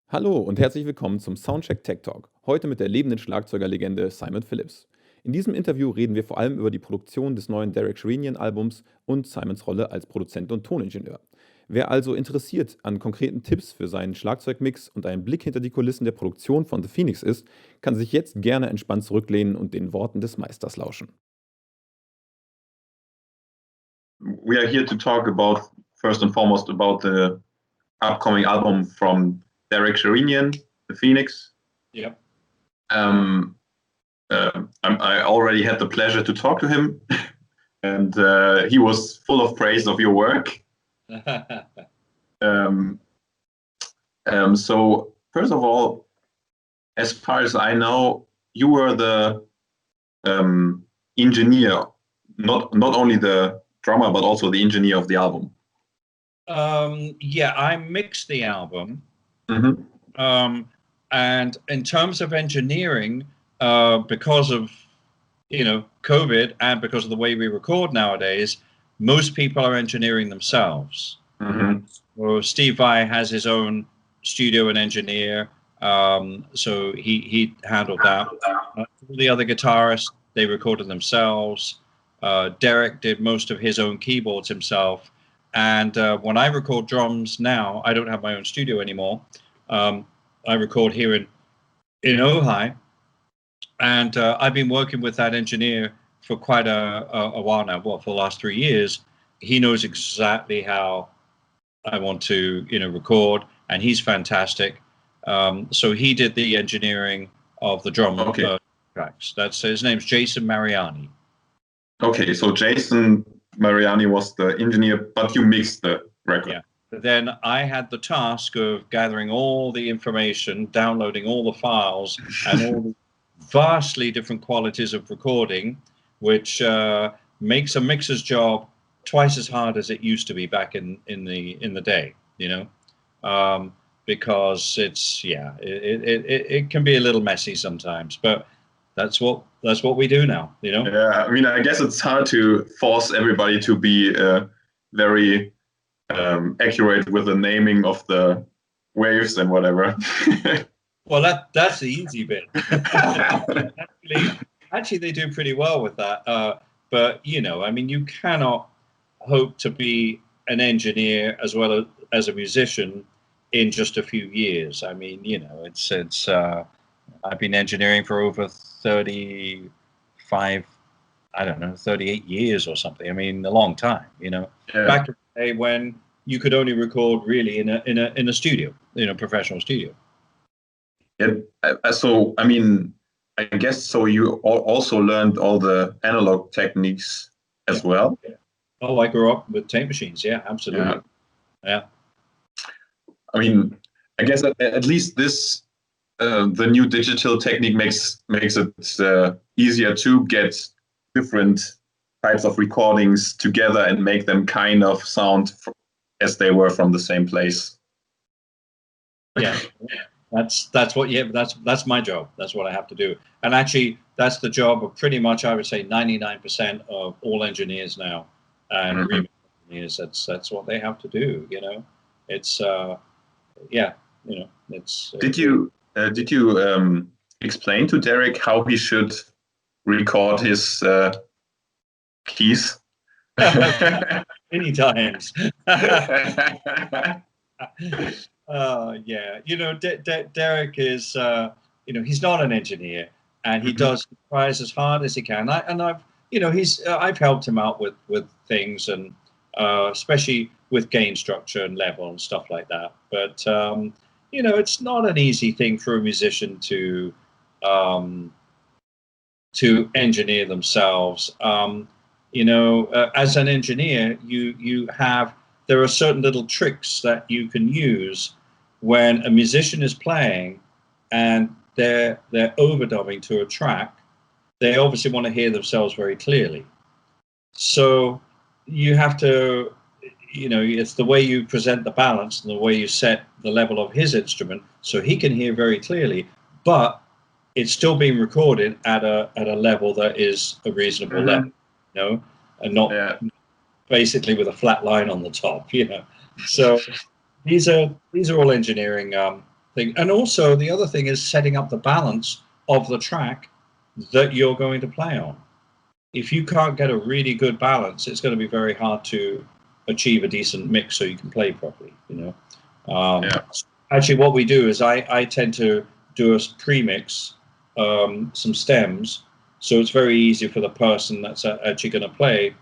Hallo und herzlich willkommen zum Soundcheck TechTalk. Heute mit der lebenden Schlagzeugerlegende Simon Phillips. In diesem Interview reden wir vor allem über die Produktion des neuen Derek Sherinian Albums und Simons Rolle als Produzent und Toningenieur. Wer also interessiert an konkreten Tipps für seinen Schlagzeugmix und einen Blick hinter die Kulissen der Produktion von The Phoenix ist, kann sich jetzt gerne entspannt zurücklehnen und den Worten des Meisters lauschen. We are here to talk about, first and foremost, about the upcoming album from Derek Sherinian, The Phoenix. Yep. I already had the pleasure to talk to him, and he was full of praise of your work. So first of all, as far as I know, you were the engineer, not only the drummer, but also the engineer of the album. Yeah, I mixed the album. Mm-hmm. And in terms of engineering, because of, COVID and because of the way we record nowadays, most people are engineering themselves. Mm-hmm. Well, Steve Vai has his own studio and engineer, so he handled that. All the other guitarists, they recorded themselves. Derek did most of his own keyboards himself. And when I record drums now, I don't have my own studio anymore. I record here in Ojai, and I've been working with that engineer for quite a while now. Well, for the last 3 years, he knows exactly how I want to, record, and he's fantastic. So he did the engineering of the drum tracks. That's his name's Jason Mariani. Okay, so Jason Mariani was the engineer, but you mixed the record. Yeah. But then I had the task of gathering all the information, downloading all the files, and all the vastly different qualities of recording, which makes a mixer's job twice as hard as it used to be back in the day. Because it can be a little messy sometimes, but that's what we do now. Yeah, I mean, I guess it's hard to force everybody to be very accurate with the naming of the waves and whatever. Well, that's the easy bit. actually, they do pretty well with that. But you cannot hope to be an engineer as well as a musician in just a few years. I mean, it's I've been engineering for over 38 years or something. I mean, a long time. Yeah. Back in the day when you could only record really in a studio, professional studio. Yeah. So I mean, I guess so. You also learned all the analog techniques as well. Yeah. Oh, I grew up with tape machines. Yeah, absolutely. Yeah. I mean, I guess at least this the new digital technique makes it easier to get different types of recordings together and make them kind of sound as they were from the same place. Yeah. That's my job. That's what I have to do. And actually, that's the job of pretty much, I would say, 99% of all engineers now and remix engineers. That's what they have to do. It's it's. Did you explain to Derek how he should record his keys? Many times. Derek is, he's not an engineer, and he tries as hard as he can. I've helped him out with things, and especially with gain structure and level and stuff like that. But it's not an easy thing for a musician to engineer themselves. As an engineer, there are certain little tricks that you can use when a musician is playing and they're overdubbing to a track. They obviously want to hear themselves very clearly. So you have to, it's the way you present the balance and the way you set the level of his instrument so he can hear very clearly, but it's still being recorded at a level that is a reasonable level, and not basically with a flat line on the top, So these are all engineering things. And also the other thing is setting up the balance of the track that you're going to play on. If you can't get a really good balance, it's going to be very hard to achieve a decent mix so you can play properly, Actually, what we do is I tend to do a pre-mix, some stems, so it's very easy for the person that's actually going to play.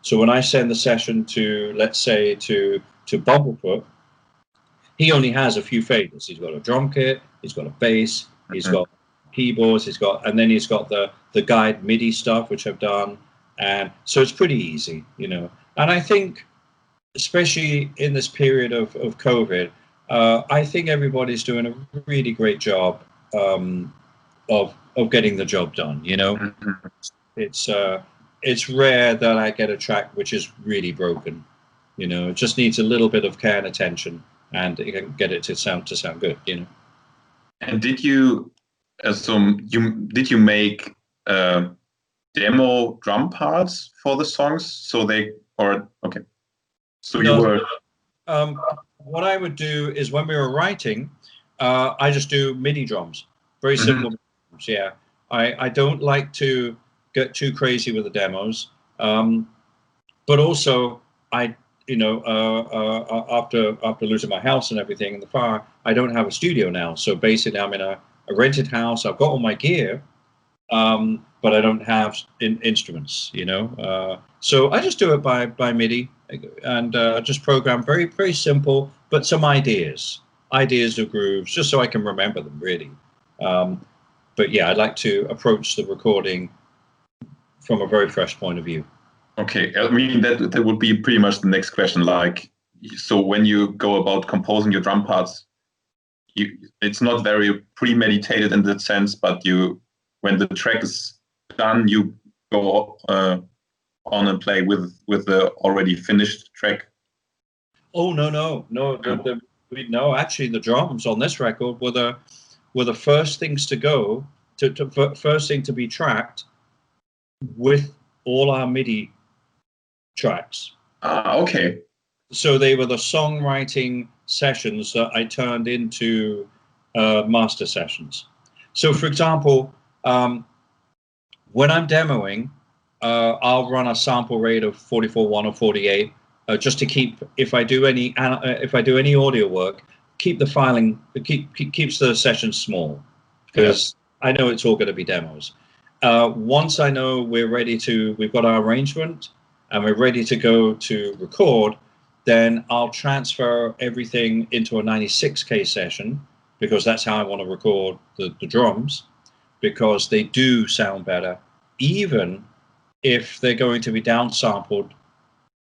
So when I send the session to, let's say, to Bumblefoot, he only has a few faders. He's got a drum kit, he's got a bass, he's got keyboards, and then he's got the guide MIDI stuff, which I've done, and so it's pretty easy, And I think, especially in this period of COVID, I think everybody's doing a really great job of getting the job done. It's rare that I get a track which is really broken. It just needs a little bit of care and attention, and you can get it to sound good. And did you make demo drum parts for the songs? So you were. What I would do is when we were writing, I just do MIDI drums, very simple. Drums, yeah. I don't like to get too crazy with the demos, but also after losing my house and everything in the fire, I don't have a studio now. So basically, I'm in a rented house. I've got all my gear, but I don't have instruments. So I just do it by MIDI and just program very, very simple, but some ideas of grooves, just so I can remember them really. But yeah, I'd like to approach the recording from a very fresh point of view. Okay, I mean that would be pretty much the next question. Like, so when you go about composing your drum parts, it's not very premeditated in that sense, but when the track is done, you go on and play with the already finished track. Oh no! Actually, the drums on this record were the first things to go first thing to be tracked with all our MIDI tracks. Okay. So they were the songwriting sessions that I turned into master sessions. So for example, when I'm demoing, I'll run a sample rate of 44.1 or 48, just to keep, if I do any audio work, keep the filing, keeps the session small, because I know it's all going to be demos. Once I know we've got our arrangement and we're ready to go to record, then I'll transfer everything into a 96K session, because that's how I want to record the drums, because they do sound better, even if they're going to be downsampled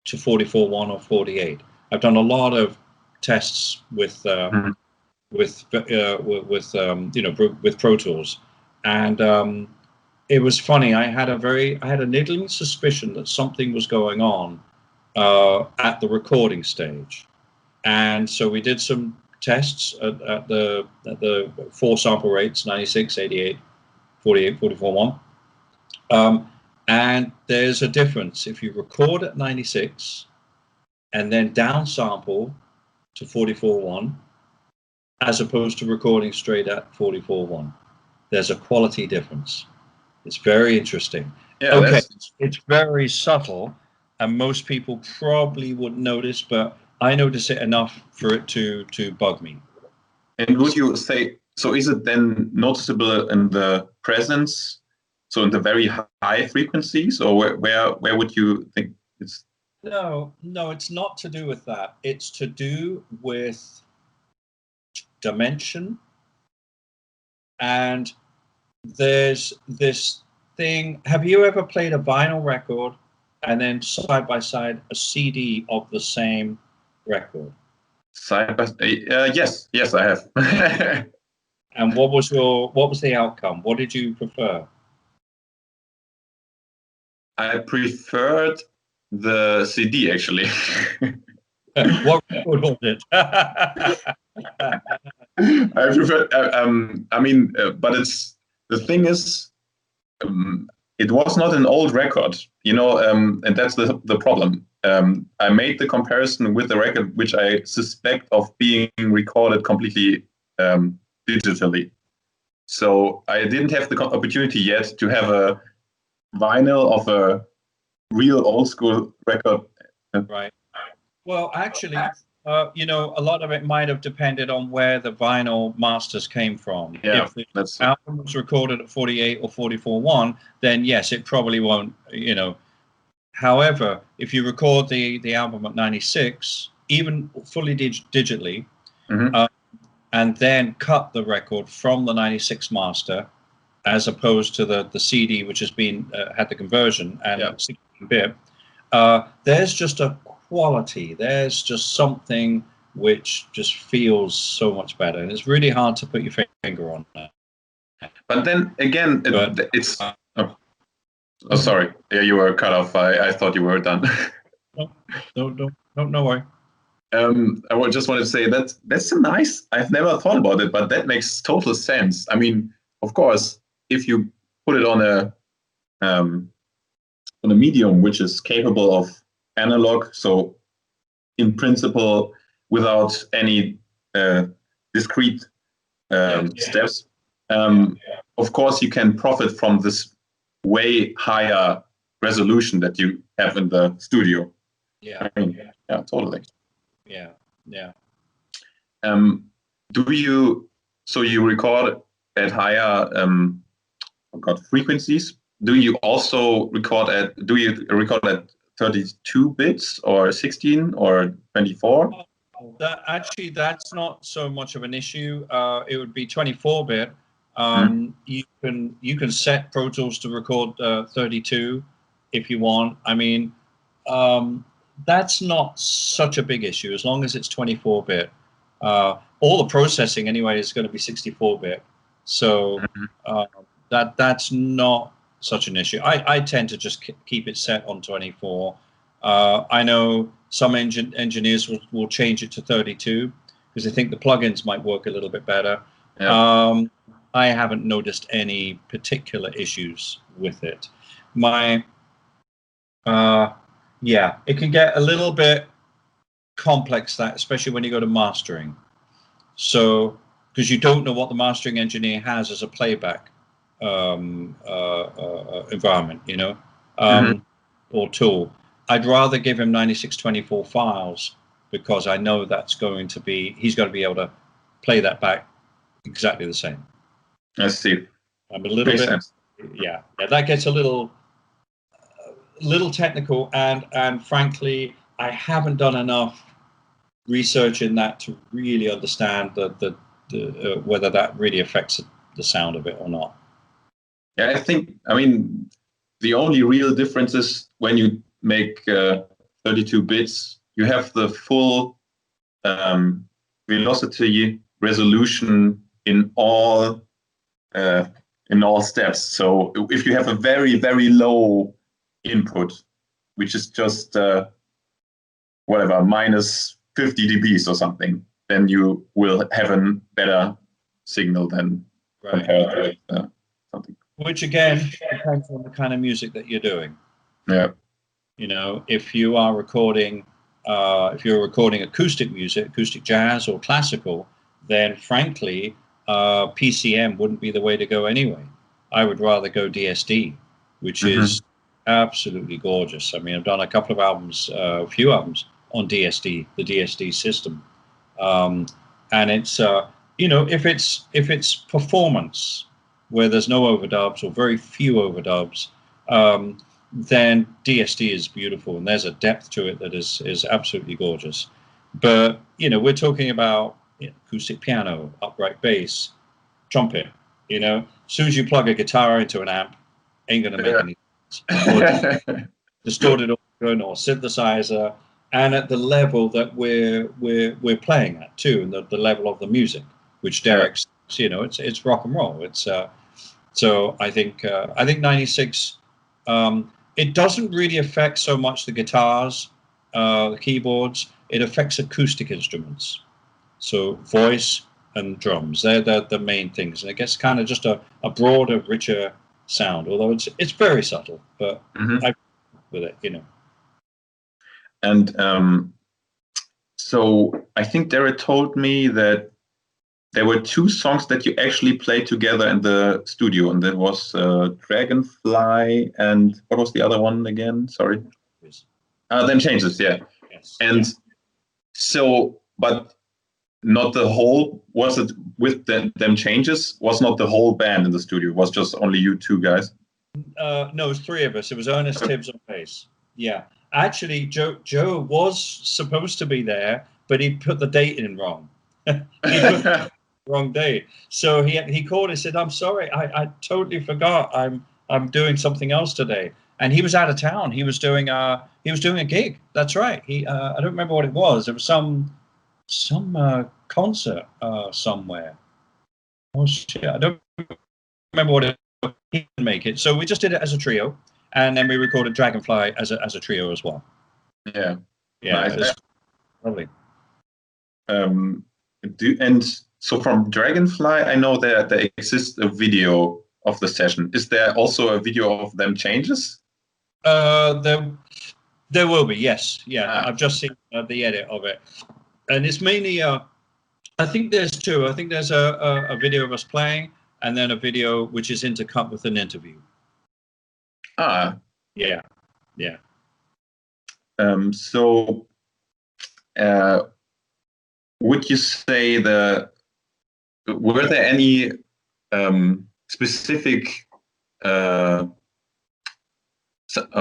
to 44.1 or 48. I've done a lot of tests with Pro Tools, and it was funny. I had a niggling suspicion that something was going on at the recording stage, and so we did some tests at the 4 sample rates: 96, 88, 48, 44.1. And there's a difference if you record at 96 and then downsample to 44.1 as opposed to recording straight at 44.1. There's a quality difference. It's very interesting. Yeah, okay, it's very subtle, and most people probably wouldn't notice, but I notice it enough for it to bug me. And would you say, so is it then noticeable in the presence? So in the very high frequencies, or where would you think it's? No, it's not to do with that. It's to do with dimension. And there's this thing. Have you ever played a vinyl record and then side by side a CD of the same record? Side by yes, I have. And what was the outcome? What did you prefer? I preferred the CD, actually. What record was it? I prefer. But the thing is, it was not an old record, and that's the problem. I made the comparison with the record, which I suspect of being recorded completely digitally. So I didn't have the opportunity yet to have a vinyl of a real old school record. Right. Well, actually, a lot of it might have depended on where the vinyl masters came from. Yeah, if the album was recorded at 48 or 44.1, then yes, it probably won't, However, if you record the album at 96, even fully digitally, and then cut the record from the 96 master, as opposed to the CD, which has been had the conversion and 16-bit, there's just a quality. There's just something which just feels so much better, and it's really hard to put your finger on that. But then again, it's. Oh, sorry. Yeah, you were cut off. I thought you were done. No worry. I just wanted to say that's a nice. I've never thought about it, but that makes total sense. I mean, of course, if you put it on a medium which is capable of analog, so in principle without any discrete steps, of course you can profit from this way higher resolution that you have in the studio. Yeah. I mean, yeah, totally. Yeah. So you record at higher frequencies? Do you also record at 32 bits or 16 or 24? That's not so much of an issue. It would be 24-bit. You can set Pro Tools to record 32 if you want. I mean, that's not such a big issue as long as it's 24-bit. All the processing anyway is going to be 64-bit, so that's not such an issue. I tend to just keep it set on 24. I know some engineers will change it to 32 because they think the plugins might work a little bit better. Yeah. I haven't noticed any particular issues with it. It can get a little bit complex, that especially when you go to mastering. So, because you don't know what the mastering engineer has as a playback environment, or tool. I'd rather give him 9624 files because I know he's going to be able to play that back exactly the same. I see. I'm a little bit, that gets a little technical, and frankly, I haven't done enough research in that to really understand whether that really affects the sound of it or not. Yeah, I mean, the only real difference is when you make 32 bits, you have the full velocity resolution in all steps. So if you have a very, very low input, which is just minus 50 dBs or something, then you will have a better signal than compared to something. Which again depends on the kind of music that you're doing. Yeah. If you are recording, acoustic music, acoustic jazz or classical, then frankly, PCM wouldn't be the way to go anyway. I would rather go DSD, which is absolutely gorgeous. I mean, I've done a couple of albums, a few albums on DSD, the DSD system, and it's if it's performance where there's no overdubs or very few overdubs, then DSD is beautiful, and there's a depth to it that is absolutely gorgeous. But we're talking about acoustic piano, upright bass, trumpet. As soon as you plug a guitar into an amp, ain't gonna make any sense. Or distorted organ or synthesizer, and at the level that we're playing at too, and the level of the music, which Derek's, it's rock and roll. It's so I think 96. It doesn't really affect so much the guitars, the keyboards. It affects acoustic instruments. So voice and drums, they're the main things. And it gets kind of just a broader, richer sound, although it's very subtle, but I with it, you know. And so I think Derek told me that there were 2 songs that you actually played together in the studio, and that was Dragonfly and what was the other one again? Sorry. Then Changes, yeah. Yes. And so, but not the whole, was it with them Changes? Was not the whole band in the studio? It was just only you 2 guys? No, it was 3 of us. It was Ernest Tibbs on bass. Yeah. Actually, Joe was supposed to be there, but he put the date in wrong. He put the wrong date. So he called and said, "I'm sorry, I totally forgot. I'm doing something else today." And he was out of town. He was doing a gig. That's right. I don't remember what it was. It was some concert somewhere. Oh shit! I don't remember what it was. He didn't make it. So we just did it as a trio. And then we recorded Dragonfly as a trio as well. Yeah. Yeah. Nice. It's lovely. And so from Dragonfly, I know that there exists a video of the session. Is there also a video of them Changes? There will be, yes. Yeah. I've just seen the edit of it. And it's mainly, I think there's 2. I think there's a video of us playing, and then a video which is intercut with an interview. Yeah. So, would you say were there any specific?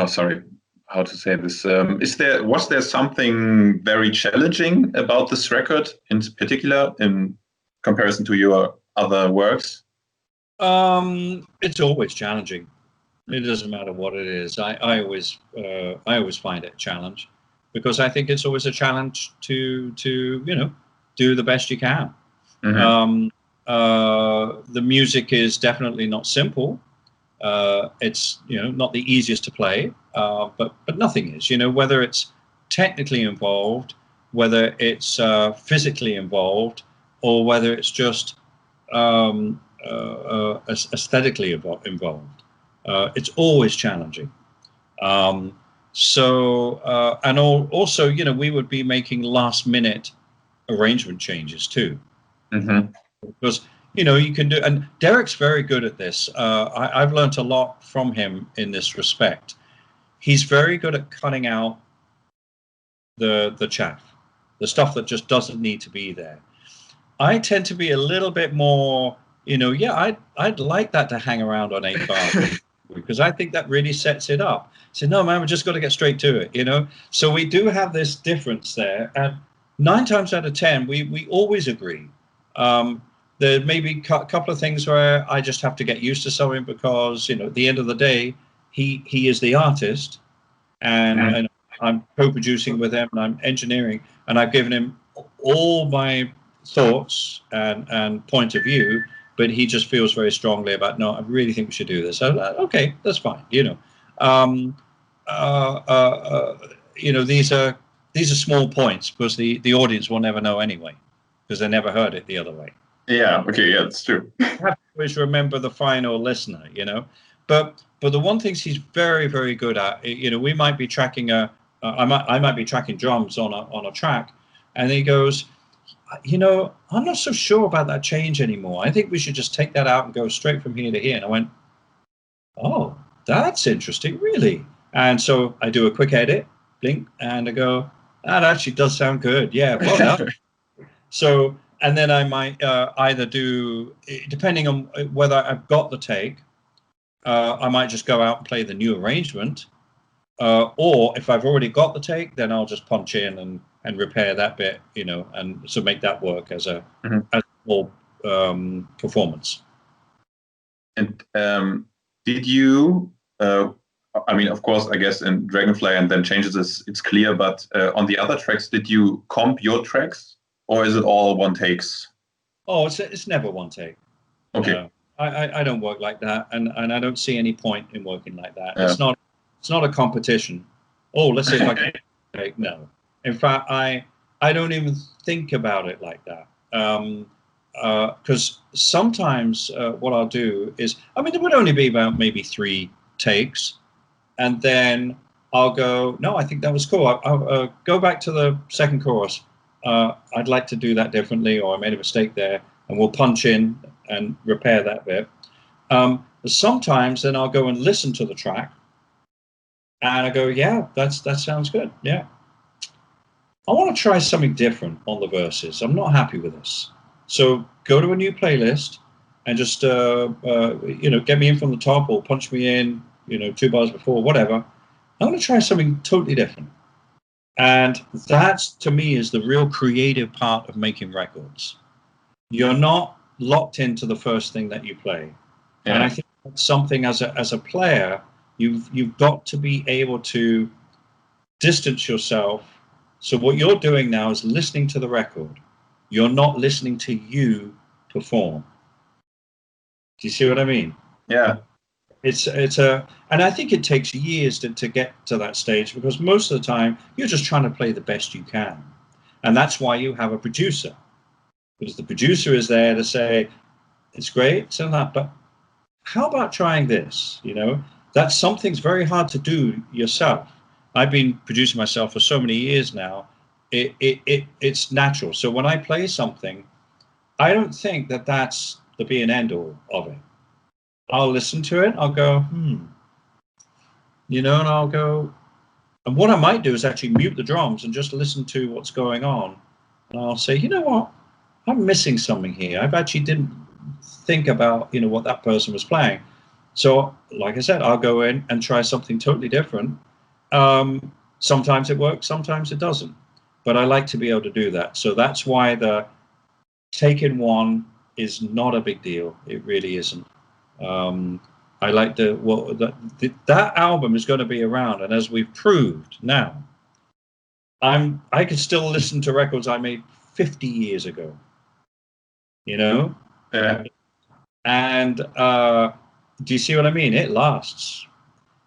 Sorry, how to say this? Was there something very challenging about this record, in particular, in comparison to your other works? It's always challenging. It doesn't matter what it is. I always find it a challenge, because I think it's always a challenge to do the best you can. The music is definitely not simple. It's not the easiest to play, but nothing is. Whether it's technically involved, whether it's physically involved, or whether it's just aesthetically involved. It's always challenging. Also, we would be making last-minute arrangement changes too. Because, you can do, and Derek's very good at this. I've learned a lot from him in this respect. He's very good at cutting out the chaff, the stuff that just doesn't need to be there. I tend to be a little bit more, I'd like that to hang around on 8 bars. Because I think that really sets it up. So no, man, we just got to get straight to it, So we do have this difference there, and 9 times out of 10, we always agree. There may be a couple of things where I just have to get used to something, because at the end of the day, he is the artist, and I'm co-producing with him, and I'm engineering, and I've given him all my thoughts and point of view. But he just feels very strongly about, no, I really think we should do this. So, okay, that's fine. These are small points, because the audience will never know anyway, because they never heard it the other way. Yeah. Okay. Yeah, that's true. You have to always remember the final listener. But the one thing he's very, very good at, we might be tracking I might be tracking drums on a track, and he goes, I'm not so sure about that change anymore. I think we should just take that out and go straight from here to here. And I went, oh, that's interesting, really? And so I do a quick edit, blink, and I go, that actually does sound good. Yeah, well done. So, and then I might either do, depending on whether I've got the take, I might just go out and play the new arrangement. Or if I've already got the take, then I'll just punch in and repair that bit, and so make that work as a whole performance. And did you? Of course, I guess in Dragonfly and then Changes, it's clear. But on the other tracks, did you comp your tracks, or is it all one takes? Oh, it's never one take. Okay. I don't work like that, and I don't see any point in working like that. Yeah. It's not a competition. Oh, let's see if I can take. No. In fact, I don't even think about it like that. because sometimes what I'll do is, I mean, it would only be about maybe 3 takes, and then I'll go, no, I think that was cool. I'll go back to the second chorus. I'd like to do that differently, or I made a mistake there, and we'll punch in and repair that bit. Sometimes then I'll go and listen to the track, and I go, yeah, that sounds good. Yeah, I want to try something different on the verses. I'm not happy with this. So go to a new playlist and just get me in from the top, or punch me in 2 bars before, whatever. I'm going to try something totally different. And that, to me, is the real creative part of making records. You're not locked into the first thing that you play. Yeah. And I think that's something as a player, you've got to be able to distance yourself. So what you're doing now is listening to the record. You're not listening to you perform. Do you see what I mean? Yeah. And I think it takes years to get to that stage, because most of the time you're just trying to play the best you can. And that's why you have a producer, because the producer is there to say, it's great, so that, but how about trying this? That's something's very hard to do yourself. I've been producing myself for so many years now. It's natural. So when I play something, I don't think that that's the be and end all of it. I'll listen to it. I'll go, and I'll go. And what I might do is actually mute the drums and just listen to what's going on. And I'll say, you know what? I'm missing something here. I've actually didn't think about, what that person was playing. So, like I said, I'll go in and try something totally different. Sometimes it works, sometimes it doesn't. But I like to be able to do that. So that's why the take in one is not a big deal. It really isn't. I like that album is going to be around, and as we've proved now, I can still listen to records I made 50 years ago. Yeah. And do you see what I mean? It lasts.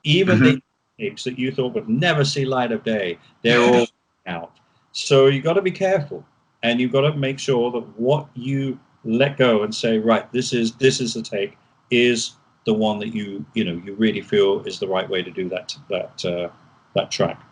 Even the tapes that you thought would never see light of day, they're all out. So you got to be careful, and you've got to make sure that what you let go and say, right, this is the take, is the one that you really feel is the right way to do that track.